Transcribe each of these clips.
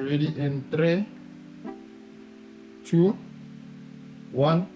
Ready in 3, 2, 1.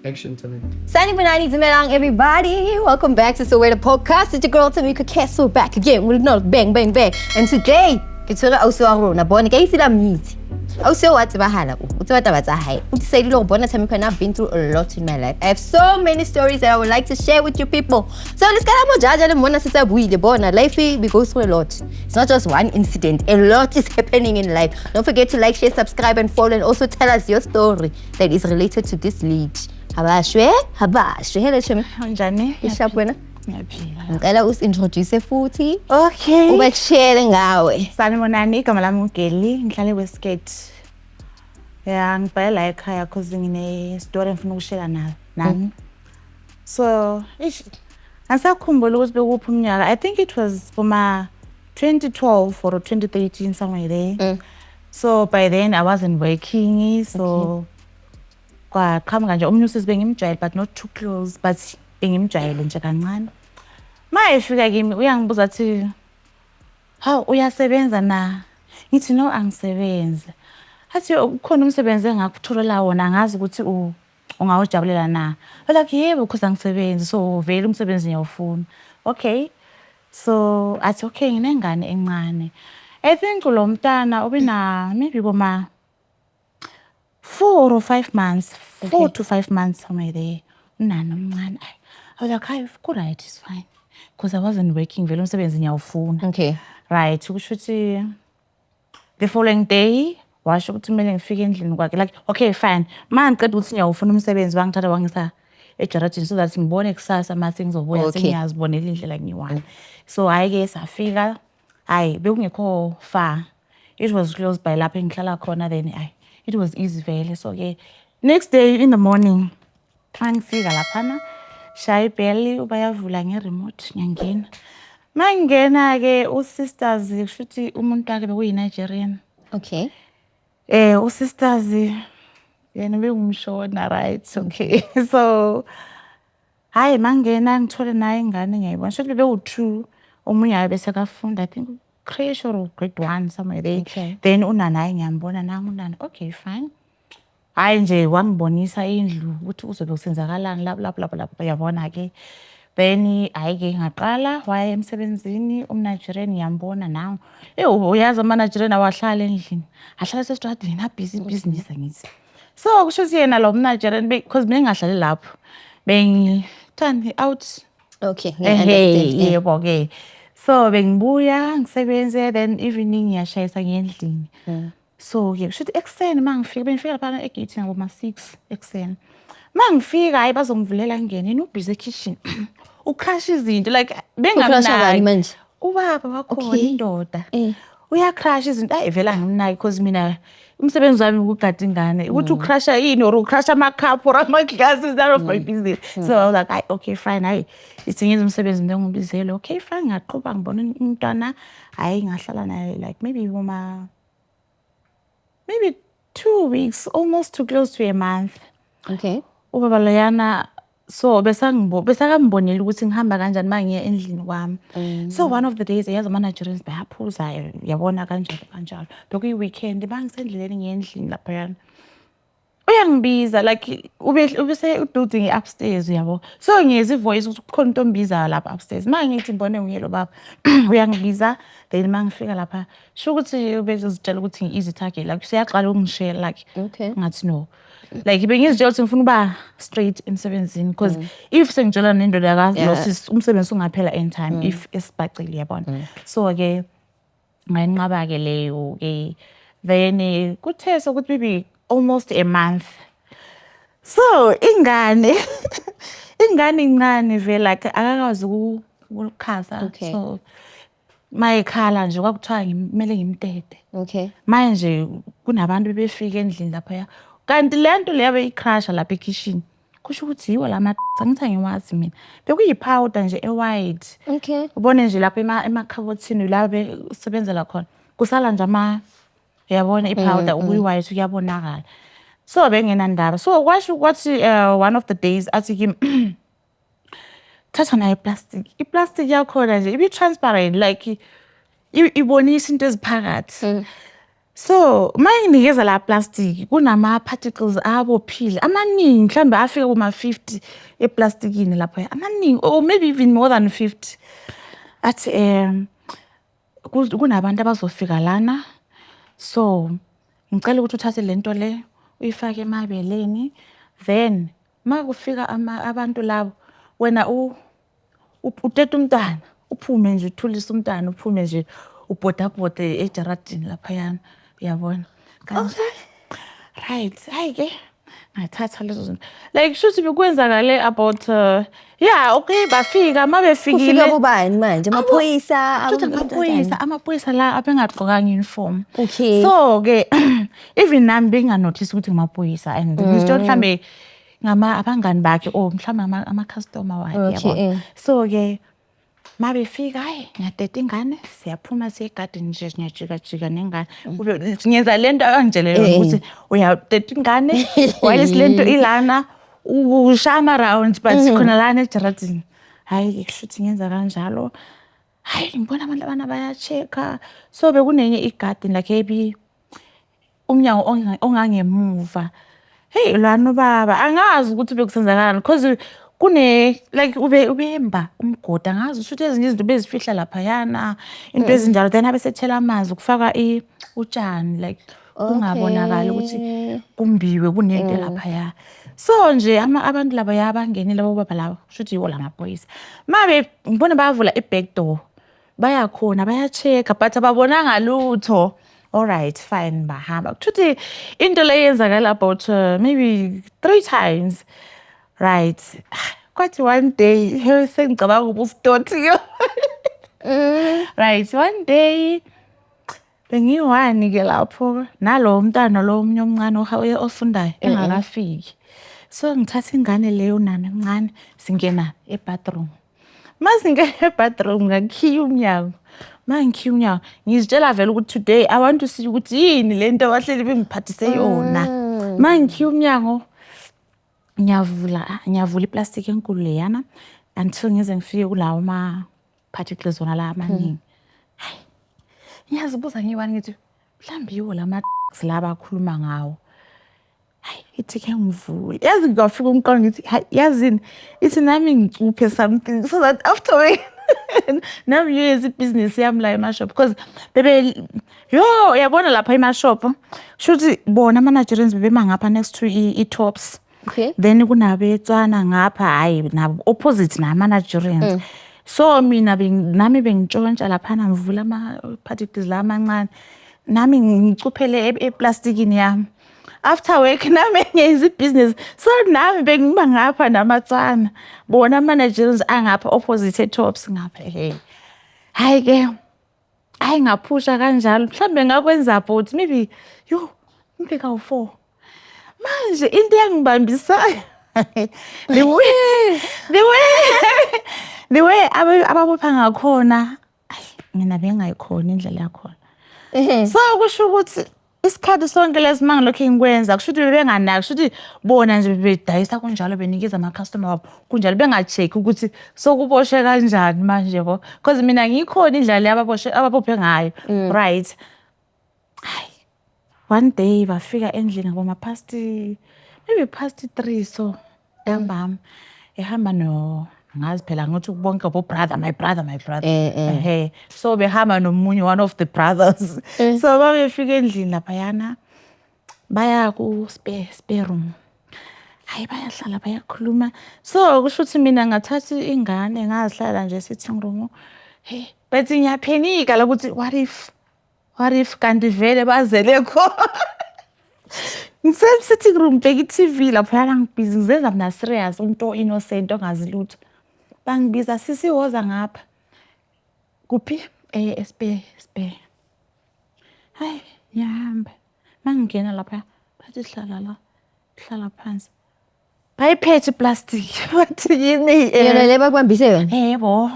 Action time. Sanibonani Zimelang, everybody. Welcome back to Soweto Podcast. It's your girl Tamika Castle back again with another bang, bang, bang. And today, it's also Arona. Born again, I'm meet. Also, what's Bahala? What's what about Zahai? What's say, little Bona Tamika? I've been through a lot in my life. I have so many stories that I would like to share with you people. So let's get more judge and Mona Sita Bui, the Bona. Life, we go through a lot. It's not just one incident, a lot is happening in life. Don't forget to like, share, subscribe, and follow, and also tell us your story that is related to this lead. Habashwe hello Shemi Unjani? ishap wena Ngiyaphila. ngicela usintroduce futhi Okay. ubekushare ngawe Sanibonani, igama lami uGeli, ngihlala eWestgate. Yeah, ngibhaya la ekhaya cause ngine story engifuna ukushare nani. So, angisakhumbula ukuthi bekuphi umnyaka. I think it was for my 2012 or 2013 somewhere there. So by then I wasn't working, so kwaqhamuka nje umnyusi bengimjayele but not too close, but bengimjayele nje kancane. Mayefika kimi uyangibuza athi hawu uyasebenza na? Ngithi no angisebenzi. Athi ukhona umsebenzi engakutholela wona ngazi ukuthi ungawujabulela na. Like yebo because angisebenzi so vele umsebenzi ngiyawufuna. Okay. So athi okay nginengane encane. I think lo mntana ubina maybe koma 4 or 5 months, 4 to 5 months somewhere there. Unana omncane. I was like, "Hi, right, it's fine." Because I wasn't working, vele umsebenzi ngiyawufuna. okay Right, kusho ukuthi the following day washo ukuthi kumele ngifike endlini kwakhe like okay fine. Mangicela ukuthi ngiyawufuna umsebenzi wangithatha wangisa ejaradini so that ngibone kusasa mase ngizobuya Okay. sengiyazibonela indlela ngiyiwani. So ayike safika. Hayi bekungekho far. It was close by lapho engihlala khona then it was easy vele. So next day in the morning ngifika laphana shaya ibheli ubayavula ngeremote ngiyangena. Mangena ke usisters kushuthi umuntu wakhe bekuyi-Nigerian. okay Usisters yena bekungumshona right okay. So hayi mangena ngithole naye ingane ngiyayibona shothi bewu2 omunye aye bese kafunda I think creche or grade 1 somewhere there. Okay. Then unanaye ngiyambona nangu unana okay fine. Hayi nje wangibonisa indlu ukuthi uzobe kusenzakalani lapha yabona ke. Then ayike ngaqala waye emsebenzini umNigerian ngiyambona nawo. Uyazi amaNigerian awahlala endlini. Ahlala sesitradini na busy business ngithi. So kusho ukuthi yena lo mNigerian because mina ngihlale lapho. Bengithanda out. okay Hey, yebo ke. So bengibuya ngisebenze then evening ngiyashayisa ngendlini. So ke kusho ukuthi ekseni mangifika bengifika lapha egate ngoma 6 ekseni. Mangifika hayi bazongivulela ngene yena ubhizi ekitchen. Ucrash izinto like Ucrasha bani bengamnaki. manje Ubaba wakhona indoda. Uyacrash izinto ayivela ngimnaki because mina umsebenzi wami ukugada ingane ukuthi ucrasha yini or ucrasha amacup or ama-glass is none of my business. So I was like okay fine hayi isingenza umsebenzi ngibizele okay fine ngaqhubha ngibona umntwana hayi ngahlala naye like maybe 2 weeks almost too close to a month. okay Ubaba loyana so besakambonela ukuthi ngihamba kanjani mangiya endlini kwami. So one of the days yazi ama-Nigerians bayaphuza yabona kanjalo bekuyi-weekend bangisendleleni ngendlini laphayana uyangibiza like ubese ubuilding upstairs yabo so ngiyeza ivoice ukuthi kukhona into ombizayo lapha upstairs mangithi ngibone nguyelo baba uyangibiza then mangifika lapha sho ukuthi ubezozitshela ukuthi ngi-easy target like siyaqala ukungishare like okay ngathi no like bengizitshela ukuthi ngifuna uba straight emsebenzini because if sengitshela nendoda yakazi umsebenzi ungaphela anytime if esibhacile yabona. So ke ngayinqaba ke leyo ke then kuthe sokuthi maybe almost a month. So ingane incane vele like akakazi ukukhasa. Okay. So mayekhala nje kwakuthiwa ngimele ngimtete. okay Manje kunabantu bebefika endlini lapha kanti lento leyo beyicrasha lapha ekitchen kusho ukuthi yiwo lama angithi angiwazi mina bekuyipowder nje white okay ubone nje lapha emakhabothini la besebenzela khona kusala nje yabona ipowder ubuyi-white kuyabonakala so bengenandaba so kwasho ukuthi one of the days athi kimi thatha nayo iplastic yakhona nje ibi-transparent like ibonisa into eziphakathi So mayinikeza la plastic kunama particles abophile amaningi mhlambe afika kuma 50 eplastikini lapha amaningi or maybe even more than 50 athi kunabantu abazofika lana so ngicela ukuthi uthathe lento le uyifake emabeleni then makufika abantu labo wena uteta umntana uphume nje uthulisa umntana uphume nje ubhodabhoda ejaradini lapha yana uyabona kanje right hayi ke ngithatha lezo zinto like shothi bekwenzakale about yeah okay bafika mabefikile Kufika kubani manje amaphoyisa amaphoyisa la abengagqokanga uniform Okay. so ke even nami benganotice ukuthi ngimaphoyisa and ngisho mhlambe abangani bakhe or mhlambe ama customer wakhe yabo so ke mabefika hayi ngiyadeda ingane siyaphuma siyegarden nje ngiyajika nengane kube ngenza lento angijelele ukuthi uyadeda ingane while lento ilana ushama round but khona lana ejaradini hayi kushuthi ngenza kanjalo hayi ngibona abantu abana bayachecka so bekunenye igarden like ebi umnyango ongangemuva hey lwana baba angazi ukuthi bekusenzakala because kune like ubemba umgoda ngazi ukuthi ezinye izinto bezifihla lapha yana into ezinjalo then abesethela amanzi ukufaka utshani like kungabonakala ukuthi kumbiwe kunento lapha ya so nje abantu laba yabangenile labo baba labo ukuthi yiwo lamaphoyisa mabe ngibona bayavula iback door bayakhona bayachecka but ababonanga lutho all right fine bahamba ukuthi into leyenzakala about maybe 3 times. Right. Quite one day, sengicabanga ubusitoti. Right, one day bengiwani ke lapho nalo umntana lo omnye omncane ofundayo engakafiki. So ngithatha ingane leyo nami encane singena ebathroom. Masingena ebathroom ngakhiya umnyango. Mangikhiya umnyango ngizitshela vele ukuthi today I want to see ukuthi yini lento abahleli bengiphathise yona. Mangikhiya umnyango ngiyavula iplastic enkulu leyana until ngize ngifike kulawo particles wona la amaningi. Hayi. Ngiyazibuza ngiwani ngithi mhlambi yiwo lama laba akhuluma ngawo. Hayi ithi ke ngivule. Yazi ngafika umqondo ngithi yazini ithi nami ngicuphe something so that after nami yenza business yami la ema-shop because yabona lapha ema-shop shuthi bona ama-Nigerians bebemangapha next to i-tops. Okay. Then kunabetsana ngapha hayi nabo opposite nama-Nigerians. So mina nami bengitshontsha lapha ngivula ama-particles la amancane nami ngicuphele eplastikini yami. After work nami ngenza business so nami bengiba ngapha namatsana bona ama-Nigerians angapha opposite e-tops ngapha hayi ke hayi ngaphusha kanjalo mhlambe ngakwenza but maybe ngifika u4 manje into yangibambisayo the way ababopha ngakhona mina bengayikhona indlela yakhona so kusho ukuthi isikhathi sonke lesimanga lokho engikwenza kusho ukuthi bebenganaki kusho ukuthi bona nje bebedayisa kunjalo benikeza ama customer wabo kunjalo bengacheck ukuthi sokuboshe kanjani manje yabo because mina ngikhona indlela ababophe ngayo right. One day bafika endlini ngabo maybe past 3 so ehamba no ngazi phela ngothi bonke my brother so behamba nomunye one of the brothers so babefika endlini lapha yana baya ku spare room hayi bayahlala bayakhuluma so kusho ukuthi mina ngathatha ingane ngazihlala nje sitting room but ngiyaphenika ukuthi what if kanti vele bazele khona sitting room bheka i-TV lapha yana ngibhizi ngizenza mina serious umuntu innocent ongazi lutho bangibiza sisiwoza ngapha kuphi spare hayi ngiyahamba mangingena lapha bathi hlala phansi bayiphethe plastic bathi yini yona le bakubambise yona yebo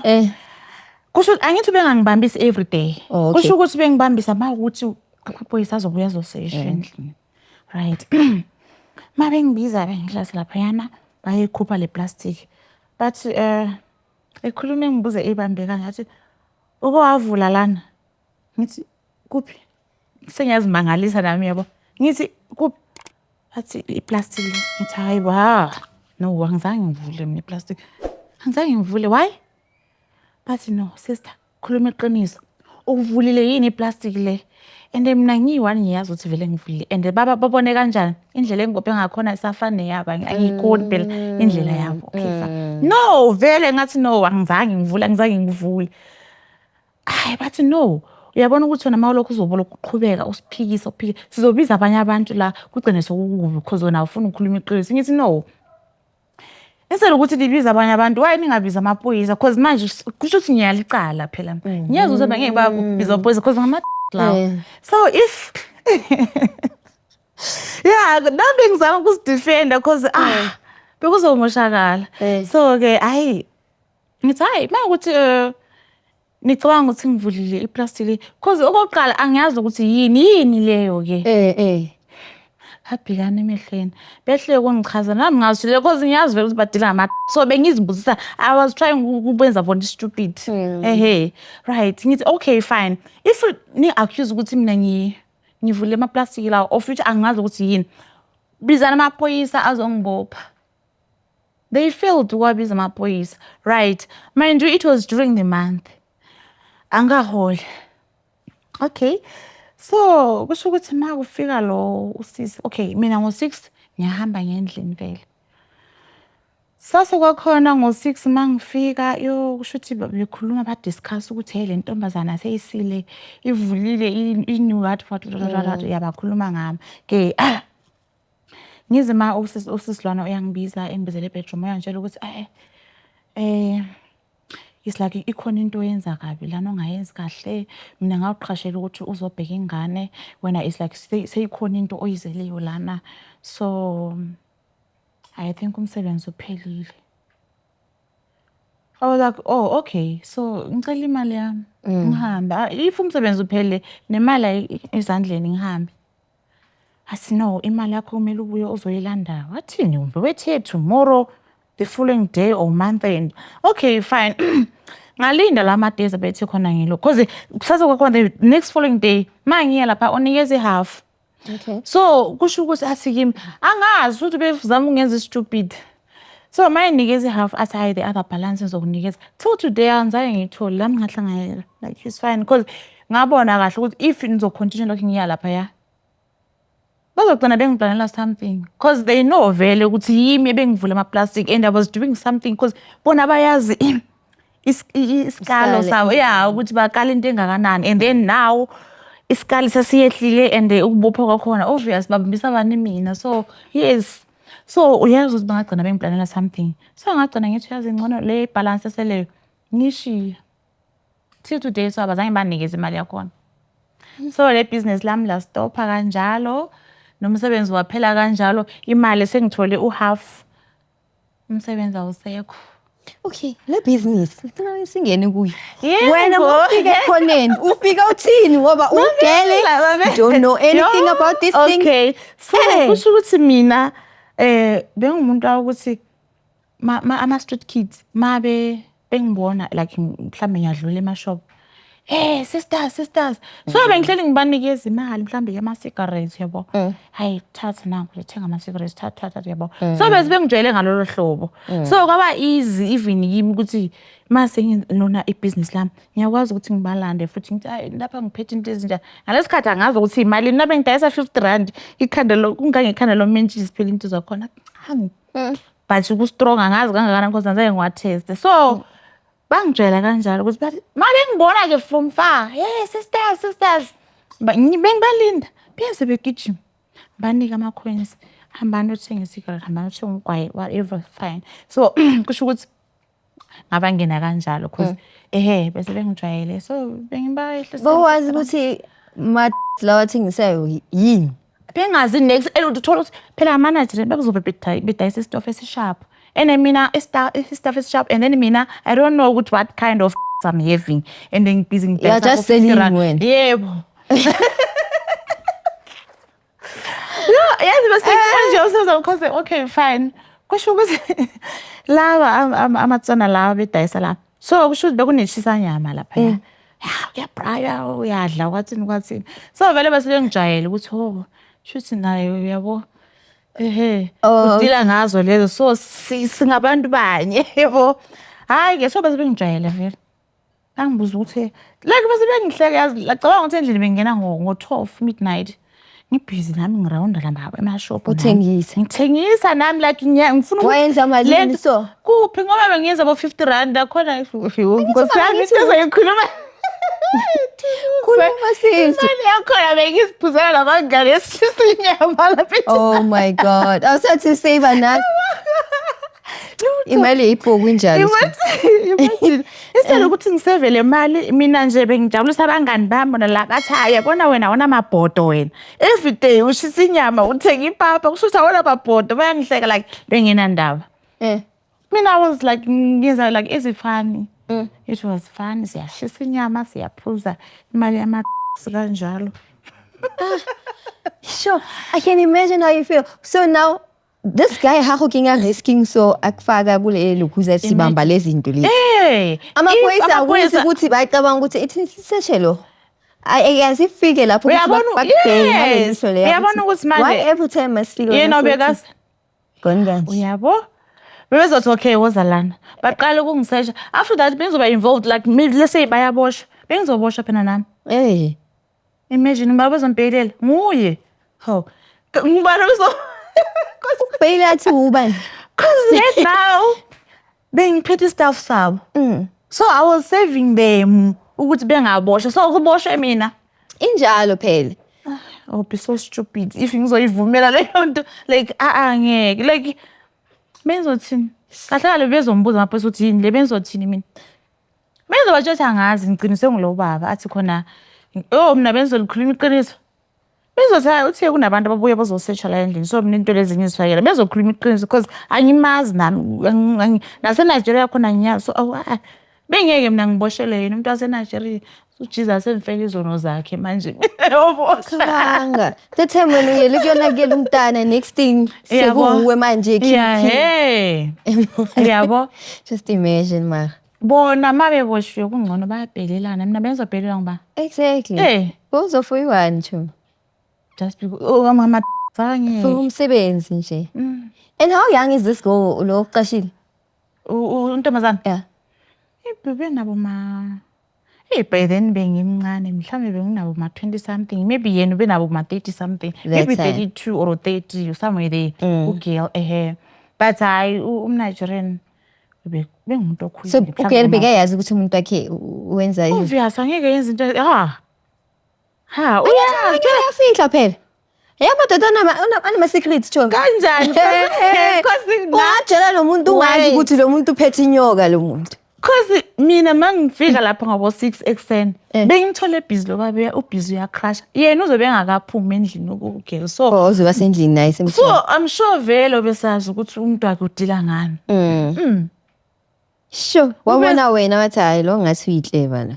kusho angithi bengangibambisi every day kusho ukuthi bengibambisa makuthi amaphoyisa azobuya azosesha endlini right mabengibiza bengihlala lapha yana bayikhupha le plastic but ekhulume ngibuze ibambe kangathi uko wavula lana ngithi kuphi sengiyazimangalisa nami yabo ngithi athi iplastic ngithi hayi no angizange ngivule mina iplastic angizange ngivule why bathi no sister khuluma iqiniso ukuvulile yini iplastic le and mina ngiyi-1 ngiyazi ukuthi vele ngivulile and babone kanjani indlela engibophe ngakhona isafane yabo angiyikoni phela indlela yabo okay no vele ngathi no angizange ngivule hayi bathi no uyabona ukuthi wena mawulokhu uzoboloku uqhubeka usiphikisa sizobiza abanye abantu la kugcine sokukubi because wena ufuna ukukhuluma iqiniso ngithi no instead ukuthi libiza abanye abantu why ningabiza amaphoyisa because manje kusho ukuthi ngiyalicala phela ngiyazi ukuthi ngeke bakubiza amaphoyisa because ngama lawo so if yeah nambe ngizama ukuzidefenda because bekuzomoshakala so ke hayi ngithi hayi mawukuthi ngicabanga ukuthi ngivulile iplastic because okokuqala angiyazi ukuthi yini leyo ke habhekana emehlweni behle kongichaza nami ngazile because ngiyazi vele ukuthi badila ngama so bengizibuzisa I was trying ukwenza bona stupid right ngithi okay fine if ni accuse ukuthi mina ngivule ama plastic lawo of which angazi ukuthi yini bizana amaphoyisa azongibopha they failed ukwabiza amaphoyisa right mind you it was during the month angahole okay so kusho ukuthi makufika lo usisi okay mina ngo6 ngiyahamba ngendlini vele sase kwakhona ngo6 mangifika kusho ukuthi bekhuluma ba discuss ukuthi hey le ntombazana seyisile ivulile inew what yabakhuluma ngami ke ngizima usisi lwana uyangibiza engibizele bedroom uyangitshela ukuthi it's like ikhona into oyenza kabi lana ongayenzi kahle mina ngaqhashela ukuthi uzobheka ingane wena it's like seyikhona into oyizeleyo lana so I think umsebenzi uphelile I was like oh okay so ngicela imali yami ngihamba if umsebenzi uphelile nemali ezandleni ngihambe athi no imali yakho kumele ubuye uzoyilanda wathini umbe wethe tomorrow the following day or month end okay fine ngalinda lama days abethe khona ngilo because kusase kwakhona the next following day mangiya lapha onikeze half okay so kusho ukuthi athi kimi angazi ukuthi bezama ungenza stupid so mayinikeze half athi the other balance zokunikeza till today angizaye ngithole lami ngahlanganyela like it's fine because ngabona kahle ukuthi if nizocontinue lokho ngiya lapha bazogcina bengiplanela something because they know vele ukuthi yimi bengivula ama plastic and I was doing something because bona bayazi isikalo sawo ukuthi bakala into engakanani and then now isikali sesiyehlile and ukubopha kwakhona obvious babambisa abani mina so yes so uyazi ukuthi bangagcina bengiplanela something so ngagcina ngithi yazi ngcono le balance seleyo ngishiya till today so abazange banikeze imali yakhona so le business lami la stopha kanjalo nomsebenzi waphela kanjalo imali sengithole uhalf umsebenzi awusekho okay le business singene kuyo Yebo. wena ufike khoneni ufika uthini ngoba ugele don't know anything about this thing okay so kusho ukuthi mina bengumuntu ukuthi ama street kids mabe bengibona like mhlambe ngiyadlula emashop sisters so bengihleli ngibanikeza imali mhlambe yama cigarettes yabo hayi thatha nangu lethenga ama cigarettes thatha yabo so bese bengijwayele ngalolo hlobo so kwaba easy even yimi ukuthi mase nginona ibusiness lami ngiyakwazi ukuthi ngibalande futhi ngithi hayi lapha ngiphethe into ezinjani ngalesikhathi angazi ukuthi imali nabe ngidayisa 50 rand ikhanda lo kungangekhanda lo mentshisi phela into zakhona hangi but uku strong angazi kangakana because anzaye ngiwatest so bangijwayela kanjalo ukuthi bathi mali ngibona ke from far sisters bengibalinda bese begijima banika ama coins hambani uthenga cigarette hambani uthenga ugwayi whatever fine so kusho ukuthi ngabangena kanjalo because bese bengijwayele so bengibayehle bawazi ukuthi lawa thingisayo yini bengazi next uthola ukuthi phela manager bekuzobe bedayisa stuff esisharp and mina stuff is sharp and then mina I don't know what kind of I'm having and then busy you're just selling when yebo no yes but because okay fine kusho ukuthi laba amatsana laba bedayisa la so kusho ukuthi bekunetshisa nyama lapha uyabraya uyadla kwathini so vele base bengijayele ukuthi shuthi naye uyabo udila ngazo lezo so singabantu banye yebo hayi ke so base bengijayele vele angibuza ukuthi like base bengihleke yazi lacabanga ukuthi endlini bengena ngo-12 midnight ngibhizi nami ngirawunda la emashop ngithengisa nami like ngifuna wayenza malini so kuphi ngoba bengiyenza bo-R50 khona ngosiyami ngikhuluma khuluma sisi imali yakhona bengiziphuzela nabangane esishisa inyama lapha oh my god awusathi save nathi imali ibhuku injalo imagine instead ukuthi ngiseve le mali mina nje bengijabulisa abangani bami bona la bathi yabona wena wona amabhodo wena every day ushisa inyama uthenga ipapa kusho ukuthi awona amabhodo bayangihleka like bengenandaba mina I was like ngiyenza like ezifani it was fun siyashisa inyama siyaphuza imali yama kanjalo sure I can imagine how you feel so now this guy hakukinga risking so akufaka kule lokhuza sibamba lezi zinto lezi amaphoyisa ukuthi bayicabanga ukuthi ithi sishelo ayazi ifike lapho bakubheka lezisho leyo uyabona ukuthi manje why every time must feel yena obekasi gone uyabo bebezothi okay wozalana baqala ukungisesha after that bengizoba involved like let's say bayaboshwa bengizoboshwa phela nami imagine baba bezompelela nguye ngubani bezo Bela to ubani. Cause yes now being petty stuff sabo. So I was saving them ukuthi bengaboshwa. So ukuboshwa mina injalo phela. Oh be so stupid. If ngizoyivumela leyo nto like ngeke like benzothini. Kahle bezombuza mapho ukuthi yini le benzothini mina. Benzoba just angazi ngiqiniswe ngilo baba athi khona mina benzolikhuluma iqiniso. Bezothi uthe kunabantu ababuye bazosearcha la endlini so mina into lezi ngizifakela bezokhuluma iqiniso because angimazi nami naseNigeria khona ngiyazi so bengeke mina ngiboshele yena umuntu waseNigeria uJesus emfela izono zakhe manje obosanga the time when uyele kuyonakela umntana next thing sekuwe manje yabo just imagine ma bona mabeboshwe kungcono bayabhelelana mina benzobhelela ngoba exactly uzofuyiwani nje just because mama fange for umsebenzi nje and how young is this girl lo qashile untomazana bebe nabo by then bengimncane mhlambe benginabo 20 something maybe yena benabo 30 something maybe 32 or 30 somewhere there girl but umNigerian bengumuntu okhulu so ugirl bekayazi ukuthi umuntu wakhe wenza yini obvious angeke yenza into uyafihla phela madoda anama secrets chonke kanjani ungajela lo muntu ungazi ukuthi lo muntu uphethe inyoka lo muntu because mina mangifika lapha ngabo 6 ekseni bengithole busy lo babe ubusy uyacrash yena uzobe engakaphumi endlini ukugirl so uzoba sendlini naye so I'm sure vele besazi ukuthi umuntu wakhe udila ngani sure wabona wena wathi hayi lo ngathi uyihleba la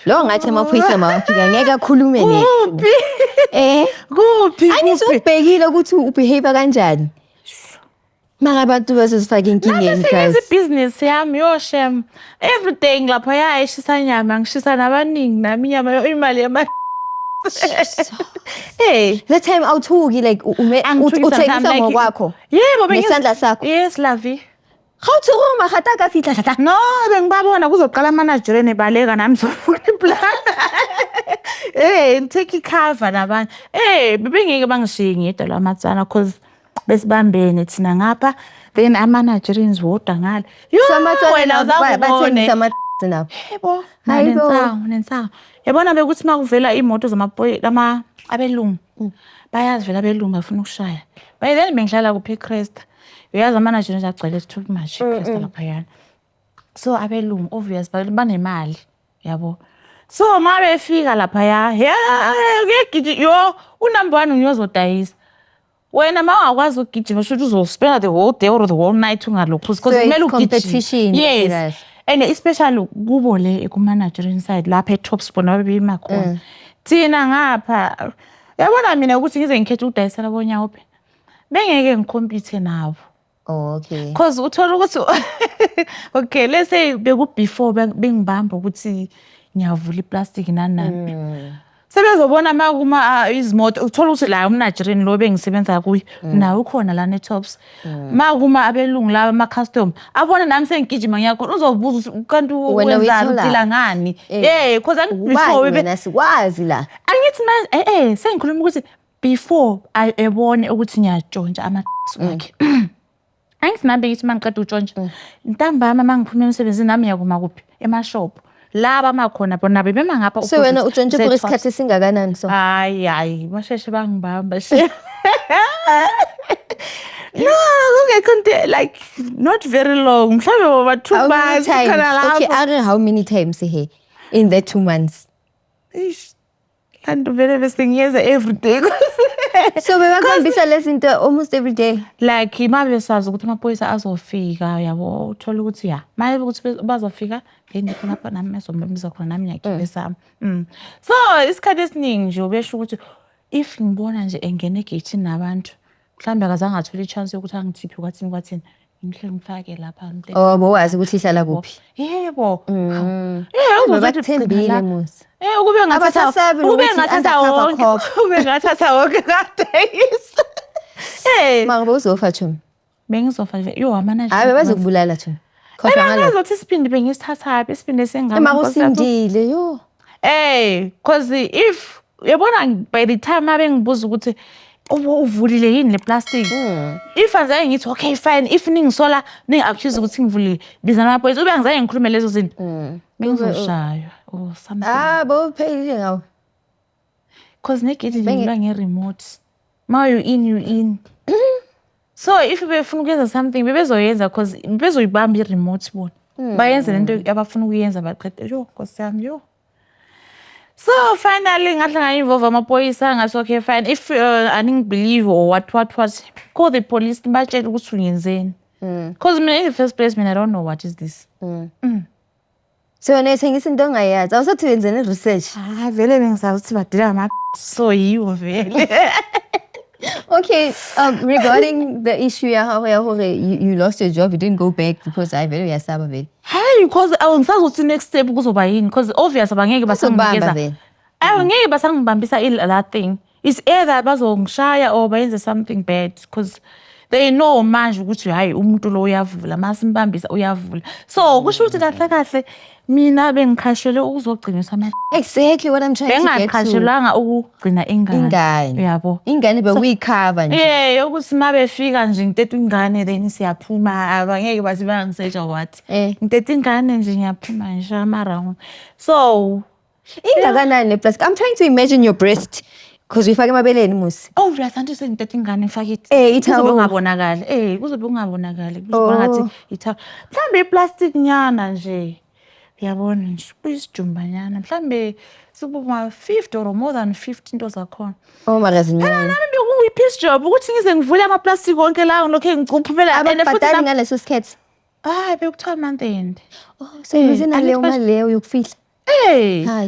lo ngathi amaphoyisa mawafika ngeke akhulume nethi kuphi angisubhekile ukuthi ubehave kanjani Mangabantu basifaka inkingeni guys. It's business yami yo shem. Every day ngilapha yayishisa nyama ngishisa nabaningi nami inyama imali yama. Hey, the time awuthuki like uthengisa ngokwakho. Yebo ngesandla sakho. Yes lavi. How to roma khata ka fitla tata. No, bengibabona kuzoqala manager ebaleka nami zofuna iplan. Take cover nabanye. Bebengeke bangishiye ngedwa lamatsana cause besibambene thina ngapha then ama-Nigerians wodwa ngale wena bathengisa ama nabo yebo nensawo yabona bekuthi makuvela imoto abelungu bayazi vela abelungu bafuna ukushaya by then bengihlala kuphi eCrest uyazi ama-Nigerians agcwele too much eCrest laphayana so abelungu obvious banemali yabo so mabefika laphaya yo unumber 1 uyozodayisa wena mawakwazi ukugijima shothi uzospend the whole day or the whole night ungalokho because kumele ugijime yes and especially kubo le ku-Nigerian side lapha e-Tops bona bebema khona thina ngapha yabona mina ukuthi ngize ngikhethe ukudayisela bonyawophe bengeke ngikompete nabo okay because uthola ukuthi okay let's say beku before bengibamba ukuthi ngiyavula iplastic nani. Sebezobona makuma izimoto uthola ukuthi la umNigeria lo bengisebenza kuye nawe ukhona la neTops. Makuma abelungu laba ama custom abona nami sengigijima ngiyakhona uzobuza kanti wenzani udila ngani. Because before wena sikwazi la. Angithi manje sengikhuluma ukuthi before ebone ukuthi ngiyatshontsha wakhe. Angithi nabe ngithi mangiqeda utshontsha ntambama mangiphuma emsebenzini nami ngiyakuma kuphi emashop. Laba makhona bona bema ngapha so wena utshontshe for isikhathi singakanani so hayi basheshe bangibamba she no okay like not very long mhlawumbe over 2 months okay I don't know how many times here in the 2 months and very best thing is every day so bebakuhambisa lezinto almost every day like imabe sazi ukuthi amaphoyisa azofika yabo uthola ukuthi maye ukuthi bazofika ngikhona lapha nami mezombambiza khona nami ngiyakhiphe sami so isikhathi esiningi nje ubesho ukuthi if ngibona nje engene egate nabantu mhlambe akazange athola ichance yokuthi angithiphi kwathini ngihle ngifake lapha bowazi ukuthi ihlala kuphi yebo uzothembile musi ukube ngathatha wonke kadayisa manje uzofa Thumi bengizofa nje amanaje hayi bazokubulala Thumi kodwa ngazothi isipindi bengisithatha esipinde sengama usindile because if yabona by the time abengibuza ukuthi uvulile yini le plastic if angaze ngithi okay fine if ningisola ningi-accuse ukuthi ngivulile bizana amaphoyisa ube angaze ngikhulume lezo zinto bengizoshaywa something bophelile ngawo because negate livulwa nge-remote ma you in so if befuna ukuyenza something bebezoyenza because bebezoyibamba i-remote bona bayenze lento abafuna ukuyenza baqede Nkosi yami so finally ngahlangana involve amaphoyisa ngathi okay fine if I didn't believe or what call the police batshela ukuthi uyenzeni because mina in the first place I don't know what is this so wena sengisa into ongayazi awusathi wenzeni research vele bengisazi ukuthi badila so yiwo vele okay regarding the issue you lost your job you didn't go back because I very uyasaba vele because awungisazothi next step kuzoba yini because obvious abangeke basangibekeza ngeke basangibambisa that thing is either bazongishaya or bayenze something bad because they know manje ukuthi hayi umuntu lo uyavula masimbambisa uyavula so kusho ukuthi kahle mina bengikhashele ukuzogcinisa exactly what I'm trying to get to bengakhashelanga ukugcina ingane yabo ingane bekuyikhava nje ukuthi mabefika nje ngithethe ingane then siyaphuma abangeke basibangiseja what ngithethe ingane nje ngiyaphuma nje amarang so ingakanani le plastic I'm trying to imagine your breast because uyifaka emabeleni musi uyasanti sengithethe ingane ngifaka ithi kuzobe ungabonakala kuzobe ungabonakala kuzobe ngathi itha mhlambe iplastic nyana nje yabona nje kuyisijumbanyana mhlambe sikuma 50 or more than 50 into zakhona magazinyana nami bekuyipiece job ukuthi ngize ngivule ama plastic wonke la ngilokho ngicuphela and futhi ngaleso sketch bekuthiwa month end so izina leyo yokufihla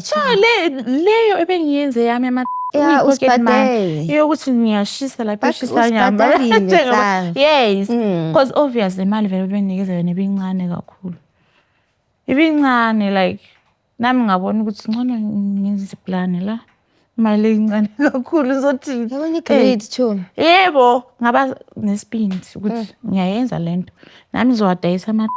so leyo ebengiyenze yami ama usibhadele yokuthi ngiyashisa lapha ishisa nyama yes because obviously imali vele benikeza yona ibincane kakhulu ibincane like nami ngabona ukuthi ngcono ngenze plan la imali incane kakhulu uzothini yabona grade Thumi yebo ngaba nesibindi ukuthi ngiyayenza lento nami ngizowadayisa ama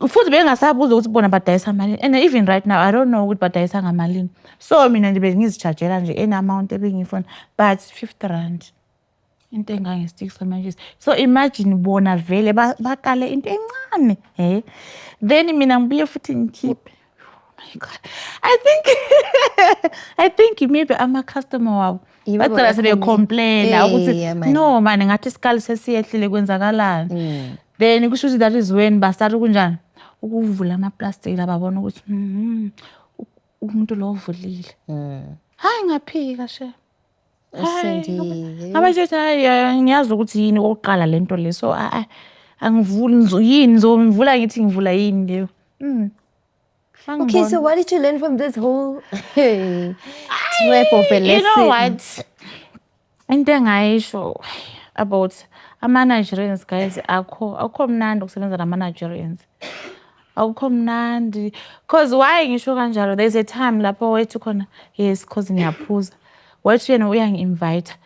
futhi bengasabuza ukuthi bona badayisa malini and even right now I don't know ukuthi badayisa ngamalini so mina nje bengizichargela nje en amount ebengifuna but 50 rand into engange sticks manje so imagine bona vele bakale into encane then mina ngibuye futhi ngikhiphe my god I think maybe ama customer wabo bacela sebe complain ukuthi no man ngathi isikali sesiyehlile kwenzakalani then kusho ukuthi that is when bastart kunjani ukuvula ama plastic lababona ukuthi umuntu lo uvulile hayi ngaphika she abajethi ngiyazi ukuthi yini oqala lento leso angivuli yini ngizomvula ngithi ngivula yini leyo okay so what did you learn from this whole trip of a lesson you know what into engayisho about ama Nigerians guys akho mnandi ukusebenza nama Nigerians awukho mnandi. Cause why ngisho kanjalo, there's a time lapho wethu khona, yes, cause ngiyaphuza. Wethu yena uyangi-invite.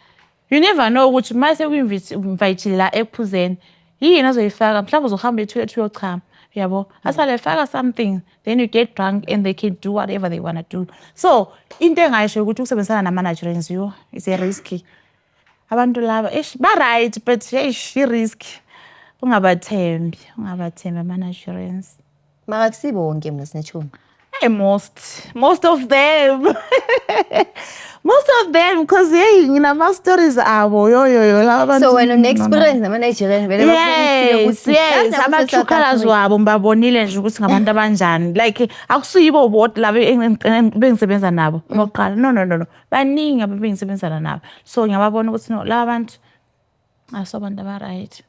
You never know ukuthi mase ku-invite la ekuphuzeni, yini azoyifaka, mhlawumbe uzohamba ethu yochama. Yabo, asale faka something, then you get drunk and they can do whatever they want to do. So, into engayisho ukuthi ukusebenzisana nama-Nigerians it's a risky. Abantu laba, ba right, but risky. Ungabathembi ama-Nigerians. Mara kusibonke mina sinethuma. Hey, most of them. Most of them, because my stories are So when you experience nama-Nigerian, yes, ama-truckers wabo mbabonile nje ukuthi ngabantu abanjani. Like akusiyibo bodwa laba bengisebenza nabo. Ngoqala no. Baningi abengisebenza nabo. So ngiyababona ukuthi no laba bantu asobantu aba right.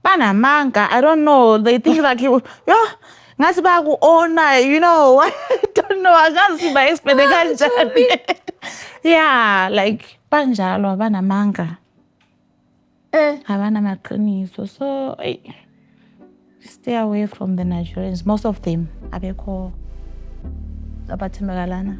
Banamanga, I don't know. They think like ngathi baku-ona, you know. I don't know. Akazi ba-explain kanjani. Yeah, like banjalo abanamanga. Abanamaqiniso. So stay away from the Nigerians. Most of them abekho abathembakalanga.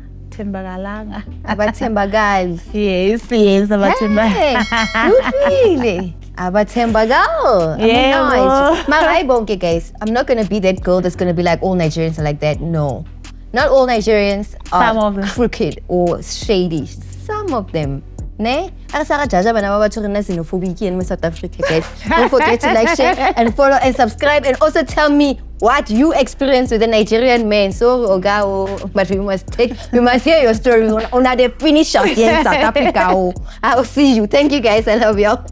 Abathembakali. Yes, abathembakalanga. Really? Abathembagal. Yeah. Nice. Guys, I'm not gonna be that girl that's gonna be like all Nigerians are like that. No. Not all Nigerians are crooked or shady. Some of them. Ne? Don't forget to like, share, and follow and subscribe, and also tell me what you experienced with a Nigerian man. So, but we must hear your story on the finish of in South Africa. I will see you. Thank you guys. I love y'all.